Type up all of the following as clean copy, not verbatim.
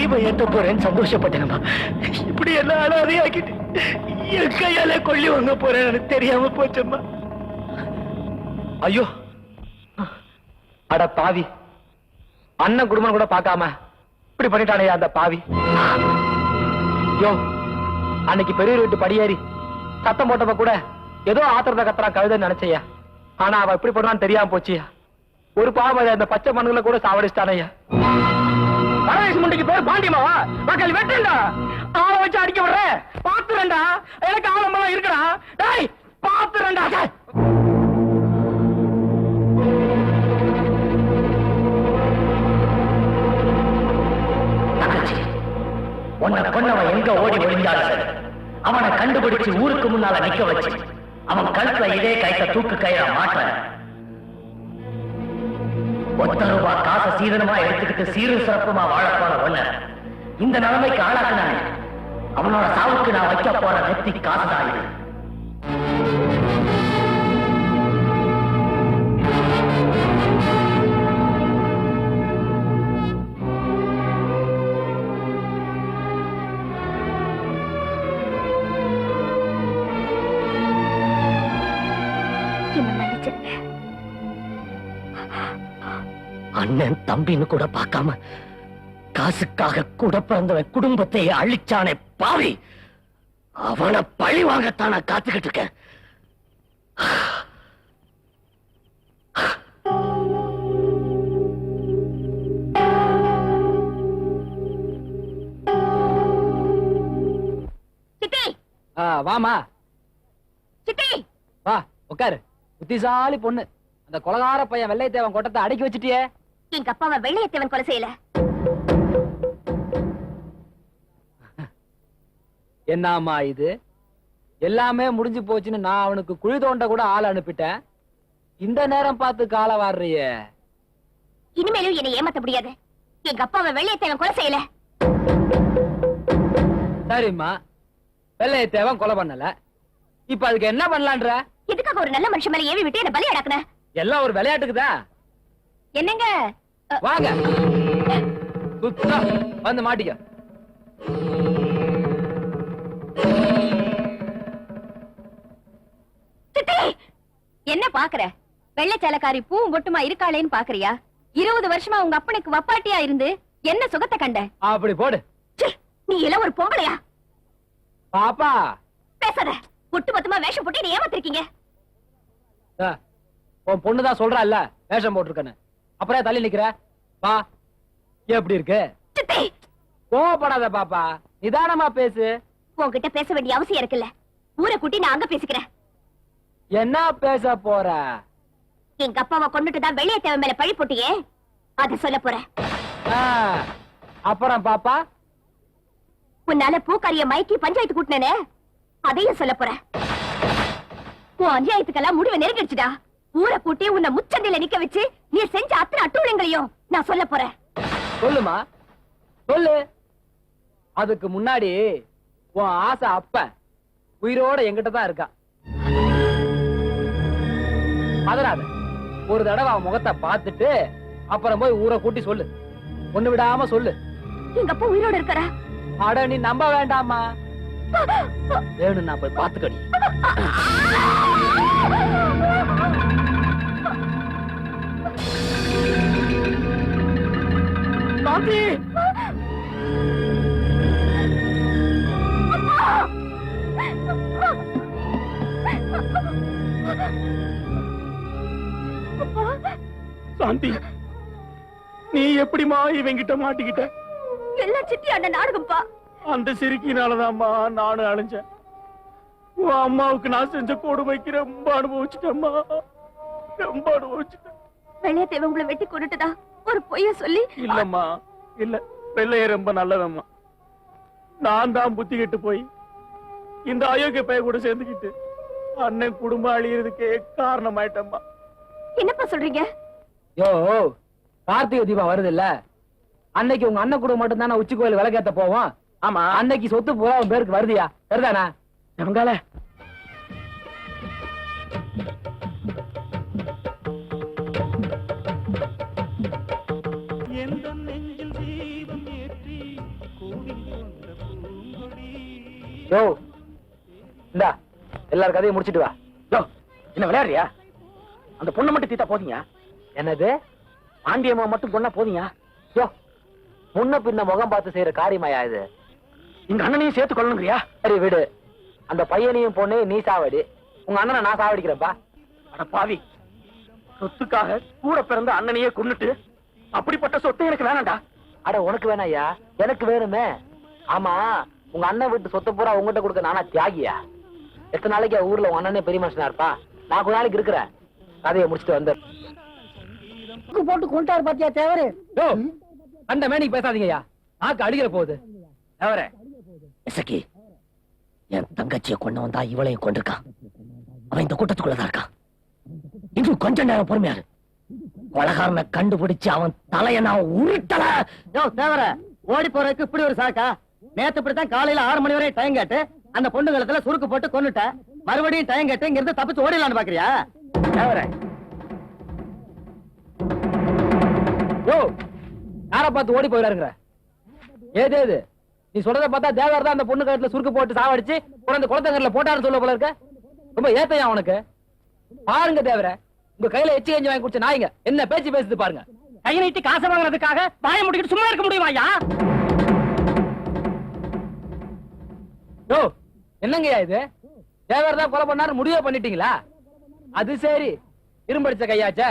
தீபம் ஏத்த போறேன்னு சந்தோஷப்பட்டேனம்மா. இப்படி என்ன அனாதையாக்கிட்டு என் கையால கொள்ளி வாங்க போறேன்னு எனக்கு தெரியாம போச்சம்மா. ஐயோ, அட பாவி, அண்ணன் குடும்பம் கூட பார்க்காம இப்படி பண்ணிட்டானே அந்த பாவி. யோ, அன்னைக்கு பெரிய வீட்டு படியேறி சத்தம் போட்டப்ப கூட ஏதோ ஆத்திரத்தை கத்துறான் கழுதைன்னு நினைச்சையா. ஆனா அவ இப்படி போடுறான்னு தெரியாம போச்சியா. ஒரு பாவம் அந்த பச்சை மண்ணுல கூட சாவடிச்சிட்டானையா. பரவேஷ் முண்டிக்கு பேர் பாண்டியமாவா? மக்கள் வெட்டா ஆளை வச்சு அடிக்க விடுற பாத்துறேன்டா. எனக்கு ஆழமெல்லாம் இருக்கடா. டேய் பாத்துறேன்டா. உன்னை கொண்டவன் எங்க ஓடி ஒளிஞ்சாலும் அவனை கண்டுபிடிச்சு ஊருக்கு முன்னால நிக்க வச்சு அவன் கழுத்துல இதே கைத்த தூக்கு கயிறா மாற்ற ₹1 காசை சீதனமா எடுத்துக்கிட்டு சீரும் சிறப்புமா வாழப்போற ஒண்ண இந்த நிலைமைக்கு ஆளாக்குனானே, அவனோட சாவுக்கு நான் வைக்க போற நெத்தி காசுதான் இது. அண்ணன் தம்பின்னு கூட பார்க்காம காசுக்காக கூட பிறந்தவன் குடும்பத்தை அழிச்சானே பாவி. அவனை பழி வாங்கத்தான் நான் காத்துக்கிட்டு இருக்கேன். வாமா சித்தி, வா உட்காரு. புத்திசாலி பொண்ணு. அந்த கொலகார பையன் வெள்ளையத்தேவன் கொட்டத்தை அடக்கி வச்சுட்டியே. எங்க அப்பாவை வெள்ளையத்தேவன் கொலை செய்யல. என்னம்மா இது? எல்லாமே முடிஞ்சு போச்சுன்னு நான் அவனுக்கு குழி தோண்ட கூட ஆள் அனுப்பிட்டேன். இந்த நேரம் பார்த்து கால வாடுறிய. இனிமேலும் என்னை ஏமாத்த முடியாது. எங்க அப்பாவை வெள்ளையத்தேவன் கொலை செய்யல. சரிம்மா, வெள்ளையத்தேவன் கொலை பண்ணல. இப்ப அதுக்கு என்ன பண்ணலான்ற? எதுக்காக ஒரு நல்ல மனுஷன் மேல ஏவி விட்டு என்ன பலி அடக்குன? எல்லாம் ஒரு விளையாட்டுக்குதான். என்னங்க வாங்க சுத்தா வந்து மாட்டிக்க. என்ன பாக்குற? வெள்ளைச்சேலக்காரி பூவும் பொட்டுமா இருக்காளேன்னு பாக்குறியா? 20 வருஷமா உங்க அப்பனுக்கு வப்பாட்டியா இருந்து என்ன சுகத்தை கண்ட? அப்படி போடு. நீ எல்லாம் ஒரு பொம்பளையா? பாப்பா பேசாத. ஒட்டு மொத்தமா வேஷம் போட்டு நீ ஏமாத்திருக்கீங்க. உன் பொண்ணுதான் சொல்றாள்ல வேஷம் போட்டிருக்கன்னு. அப்புறம் தள்ளி நிக்கிற. வா, எப்படி இருக்கு? கோவப்படாத பாப்பா, நிதானமா பேசு. உன்கிட்ட பேச வேண்டிய அவசியம் இருக்குல்ல. ஊரை கூட்டி நான் அங்க பேசிக்கிறேன். என்ன பேச போற? எங்க அப்பாவை கொண்டுட்டுதான் வெள்ளையத்தேவன் மேல பழி போட்டியே, அத சொல்ல போறேன். அப்புறம் பாப்பா, உன்னால பூக்காரிய மைக்கி பஞ்சாயத்து கூட்டினே, அதையும் சொல்ல போறேன். உன் அநியாயத்துக்கெல்லாம் முடிவை நெருங்கிடுச்சுடா. ஊரை கூட்டி உன்னை முச்சந்தையில நிக்க வச்சு நீ செஞ்ச அத்தனை அட்டூழியங்களையும் நான் சொல்ல போறேன். சொல்லுமா, சொல்லு. அதுக்கு முன்னாடி உன் ஆசை அப்ப உயிரோட எங்கிட்ட தான் இருக்கா. அதனால ஒரு தடவை அவன் முகத்தை பார்த்துட்டு அப்புறம் போய் ஊரை கூட்டி சொல்லு. ஒண்ணு விடாம சொல்லு. எங்க அப்பா உயிரோட இருக்கறா? அட நீ நம்ப வேண்டாமா, வேணும் நான் போய் பார்த்துக்கடி. காந்தி, சாந்தி, நீ எப்படிமா இவங்கிட்ட மாட்டிக்கிட்ட? எல்லாம் சித்தி அண்ணன் நாடகம்பா. அந்த சிரிக்கினாலதான்மா நானும் அழிஞ்சேன். உன் அம்மாவுக்கு நான் செஞ்ச கொடுமைக்கு ரொம்ப அனுபவிச்சுட்டேம்மா, ரொம்ப அனுபவிச்சுட்டேன். வெள்ளையத்தேவன் உங்களை வெட்டி கொண்டுட்டதா ஒரு பொய்ய சொல்லி? இல்லம்மா, இல்ல. வெள்ளைய ரொம்ப நல்லவம்மா. நான் தான் புத்தி கெட்டு போய் இந்த அயோக்கிய பைய கூட சேர்ந்துக்கிட்டு அண்ணன் குடும்பம் அழியறதுக்கே காரணமாயிட்டம்மா. என்னப்பா சொல்றீங்க? யோ, கார்த்திகை தீபம் வருது இல்ல, அன்னைக்கு உங்க அண்ணன் குடும்பம் மட்டும் தானே உச்சி கோயில் விளக்கேத்த போவோம். ஆமா, அன்னைக்கு சொத்து பூரா உன் பேருக்கு வருதியா? சரிதானா? எவங்கால எல்லாரும் கதையை முடிச்சிட்டு வா. யோ, என்ன விளையாடுறியா? அந்த பொண்ணை மட்டும் தீத்தா போதீங்க. என்னது? பாண்டியம்மா மட்டும் பொண்ணா போதீங்க. யோ, முன்ன பின்ன முகம் பார்த்து செய்யற காரியமாயா இது? எங்க அண்ணனையும் சேர்த்து கொள்ளணுங்கிறியா? சரி விடு, அந்த பையனையும் பொண்ணையும் நீ சாவடி, உங்க அண்ணனை நான் சாவடிக்கிறப்பா. அட பாவி, சொத்துக்காக கூட பிறந்த அண்ணனையே கொன்னுட்டு அப்படிப்பட்ட சொத்து எனக்கு வேணாம்டா. அட உனக்கு வேணாயா, எனக்கு வேணுமே. ஆமா, உங்க அண்ணன் வீட்டு சொத்தை பூரா உங்ககிட்ட கொடுக்க நானா தியாகியா? எத்தனை நாளைக்கு ஊர்ல உங்க அண்ணனே பெரிய மனுஷனா இருப்பா? நான் கொஞ்ச நாளைக்கு இருக்கிறேன். கதையை முடிச்சுட்டு வந்து போட்டு கொண்டாரு பாத்தியா தேவரு? அந்த மேனிக்கு பேசாதீங்கய்யா, நாக்கு அடிக்கிற போகுது. தேவரே, இசக்கி, என் தங்கச்சியை கொண்டு வந்தா இவளையும் கொண்டிருக்கான். அவன் இந்த கூட்டத்துக்குள்ளதான் இருக்கான். இன்னும் கொஞ்ச நேரம் பொறுமையாரு. கொலகாரனை கண்டுபிடிச்சு அவன் தலைய நான் உருட்டல. தேவர, ஓடி போறதுக்கு இப்படி ஒரு சாக்கா? நேத்து இப்படித்தான் காலையில 6 மணி வரை டைம் கேட்டு அந்த பொண்ணுங்களத்துல சுருக்கு போட்டு கொன்னுட்ட. மறுபடியும் டைம் கேட்டு இங்க இருந்து தப்பிச்சு ஓடிடலான்னு பாக்குறியா? தேவரே, யோ, யார பார்த்து ஓடி போயிடாருங்கிற? ஏது ஏது நீ சொல்றத பார்த்தா தேவர் தான் அந்த பொண்ணு கழுத்துல சுருக்கு போட்டு சாவடிச்சு குழந்தை குளத்தங்கரில போட்டாருன்னு சொல்ல போல இருக்க. ரொம்ப ஏத்தையா உனக்கு? பாருங்க தேவர, உங்க கையில எச்சி கஞ்சி வாங்கி குடிச்ச நாய்ங்க என்ன பேச்சு பேசுது பாருங்க. கை நீட்டி காசை வாங்குறதுக்காக வாய முடிக்கிட்டு சும்மா இருக்க முடியுமா ஐயா? யோ, என்னங்கய்யா இது? தேவர் தான் கொலை பண்ணாரு முடிவே பண்ணிட்டீங்களா? அது சரி, இரும்படிச்ச கையாச்சே,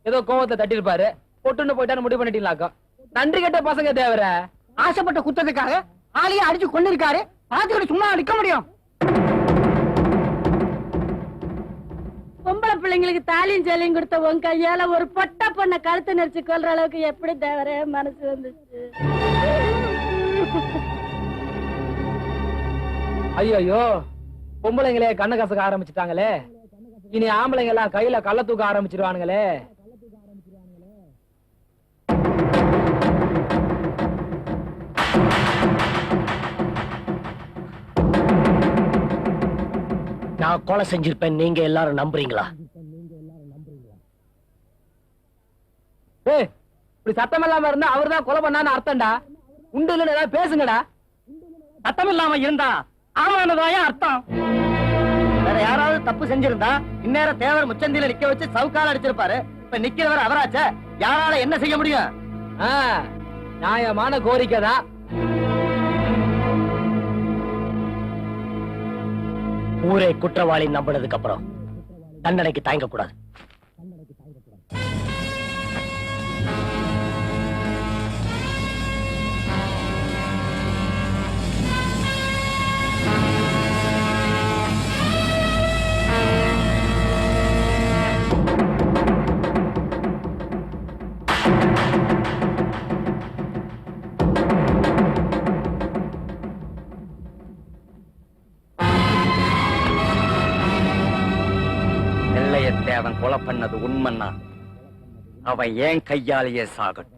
ஏதோ கோவத்தை தட்டிருப்பாரு, பொட்டுன்னு போயிட்டாரு முடிவு பண்ணிட்டீங்களாக்கோ. நன்றி கெட்ட பசங்க தேவர. ஆசைப்பட்ட குத்தத்துக்காக ஆளையே அடிச்சு கொண்டு இருக்காரு. பாத்துக்கிட்டு சும்மா நிக்க முடியும்? பொம்பளை பிள்ளைங்களுக்கு தாலியும் சேலையும் கொடுத்த உன் கையால ஒரு பொட்ட பொண்ணை கழுத்து நெரிச்சு கொல்ற அளவுக்கு எப்படி தேவரே மனசு வந்துச்சு? ஐயோ, பொம்பளைங்களே கண்ண கசக்க ஆரம்பிச்சுட்டாங்களே. இனி ஆம்பளைங்க எல்லாம் கையில கள்ள தூக்க ஆரம்பிச்சிருவானுங்களே. நான் கொலை செஞ்சிருப்பேன், நீங்க எல்லாரும் நம்புறீங்களா? ஏய், இப்படி சத்தம் இல்லாம இருந்தா அவர்தான் கொலை பண்ணான்னு அர்த்தம்டா. உண்டு இல்லன்னு ஏதாவது பேசுங்கடா. சத்தம் இல்லாம இருந்தா ஆமானதாயா அர்த்தம். வேற யாராவது தப்பு செஞ்சிருந்தா இந்நேரம் தேவர் முச்சந்தில நிக்க வச்சு சவுக்கால அடிச்சிருப்பாரு. இப்ப நிக்கிறவர் அவராச்சே, யாரால என்ன செய்ய முடியும்? நியாயமான கோரிக்கை தான். ஊரே குற்றவாளி நம்பினதுக்கு அப்புறம் தண்டனைக்கு தயங்க கூடாது. அவன் கொலை பண்ணது உண்மைன்னா அவன் ஏன் கையாலேயே சாகட்டும்.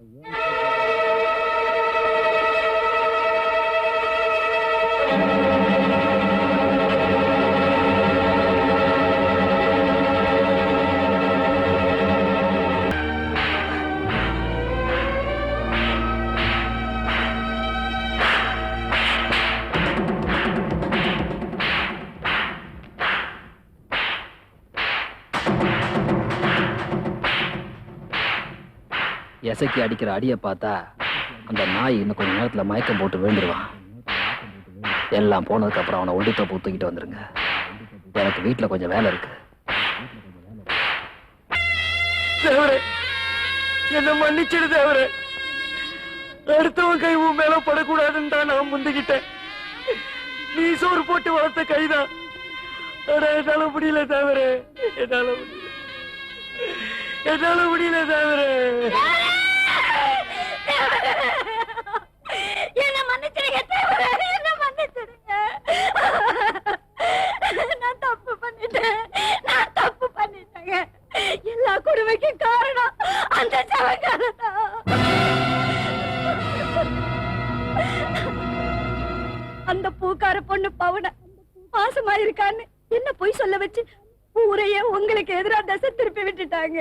எசைக்கு அடிக்கிற அடியை பார்த்தா அந்த நாய் இன்னும் கொஞ்ச நேரத்துல மயக்கம் போட்டு விழுந்துருவான். எல்லாம் போனதுக்கு அப்புறம் அவனை ஒண்டித்த தூக்கிட்டு வந்துருங்க. எனக்கு வீட்டுல கொஞ்சம் வேலை இருக்கு. தேவரே, என்ன மன்னிச்சிடு தேவரே. அடுத்தவன் கை உன் மேல படக்கூடாதுன்னு தான் நான் முந்திக்கிட்டேன். நீ சோறு போட்டு வளர்த்த கைதான். என்னால முடியல தேவரே, என்னால முடியல தேவரே. என்ன மன்னிச்சிடுங்க தேவரே, என்ன மன்னிச்சிடுங்க. நான் தப்பு பண்ணிட்டேங்க. எல்லா கொடுமைக்கும் காரணம் அந்த சவக்காரதான். அந்த பூக்கார பொண்ணு பவன பாசமா இருக்கான்னு என்ன பொய் சொல்ல வச்சு ஊரையே உங்களுக்கு எதிராக தசை திருப்பி விட்டுட்டாங்க.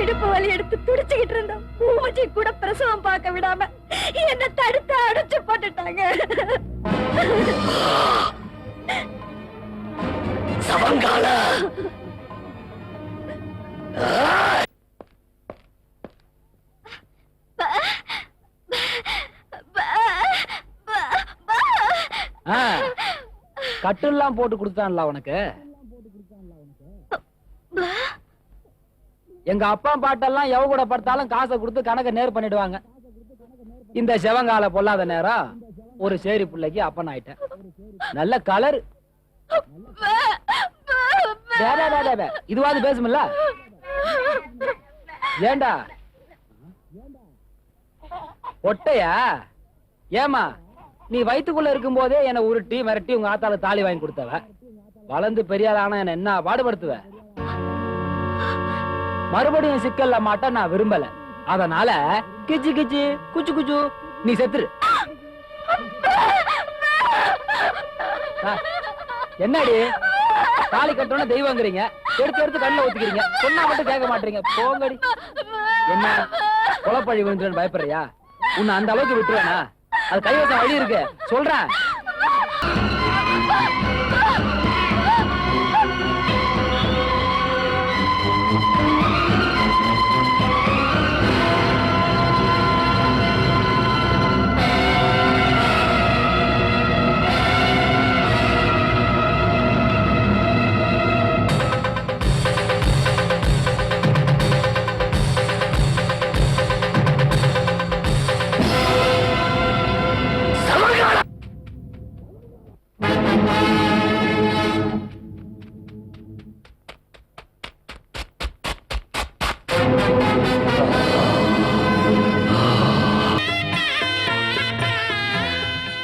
இடுப்பு வலி எடுத்து துடிச்சுக்கிட்டு இருந்தோம். பூமச்சி கூட பிரசவம் பார்க்க விடாம என்ன தடுத்து அடைச்சு போட்டுட்டாங்க. சவங்கால கட்டுலாம் போட்டு கொடுத்தான்ல உனக்கு. எங்க அப்பா பாட்டெல்லாம் எவ கூட படுத்தாலும் காசை கொடுத்து கணக்க நேர் பண்ணிடுவாங்க. இந்த செவங்கால பொல்லாத நேரம் ஒரு சேரி பிள்ளைக்கு அப்பன் ஆயிட்டேன். நல்ல கலர். இதுவாது பேசுமில்ல. ஏண்டா ஒட்டையா? ஏமா நீ வயித்துக்குள்ள இருக்கும் போதே என்ன உருட்டி மிரட்டி உங்க ஆத்தால தாலி வாங்கி கொடுத்தவ. வளர்ந்து பெரியாள் ஆனா என்ன என்ன பாடுபடுத்துவ. மறுபடியும் சிக்கல்ல மாட்ட நான் விரும்பல. அதனால கிச்சு கிச்சு குச்சு குச்சு நீ செத்துரு. என்னடி தாலி கட்டணும் தெய்வங்கிறீங்க, எடுத்து எடுத்து கண்ணுல ஊத்திக்கிறீங்க, சொன்னா மட்டும் கேட்க மாட்டீங்க. போங்கடி. என்ன குலப்பழி விழுந்துன்னு பயப்படுறியா? உன்னை அந்த அளவுக்கு விட்டுருவேனா? அது கைவசம் வழி இருக்கு சொல்றேன்.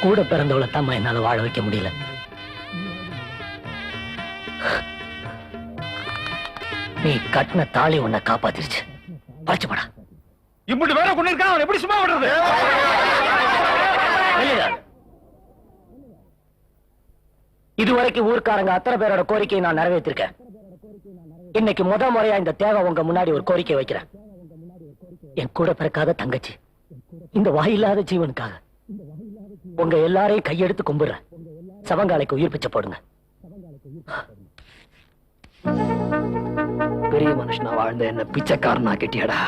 கூட பிறந்தவளை தாம்மா என்னால வாழ வைக்க முடியல. நீ கட்டின தாலி உன்னை காப்பாத்திருச்சு. பறிச்சுப்படா. இப்படி வேற கொண்டு இருக்கான், அவன் எப்படி சும்மா விடுறது? இதுவரைக்கும் ஊர்க்காரங்க அத்தனை பேரோட கோரிக்கையை நான் நிறைவேற்றிருக்கேன். இன்னைக்கு முறையா இந்த தேவை உங்க முன்னாடி ஒரு கோரிக்கை வைக்கிறேன். என் கூட பிறக்காத தங்கச்சி இந்த வாயில்லாத ஜீவனுக்காக உங்க எல்லாரையும் கையெடுத்து கும்பிடுறேன். சவங்காலைக்கு உயிர் பிச்சை போடுங்க. பெரிய மனுஷனா வாழ்ந்த என்ன பிச்சைக்காரனா கேட்டியாடா?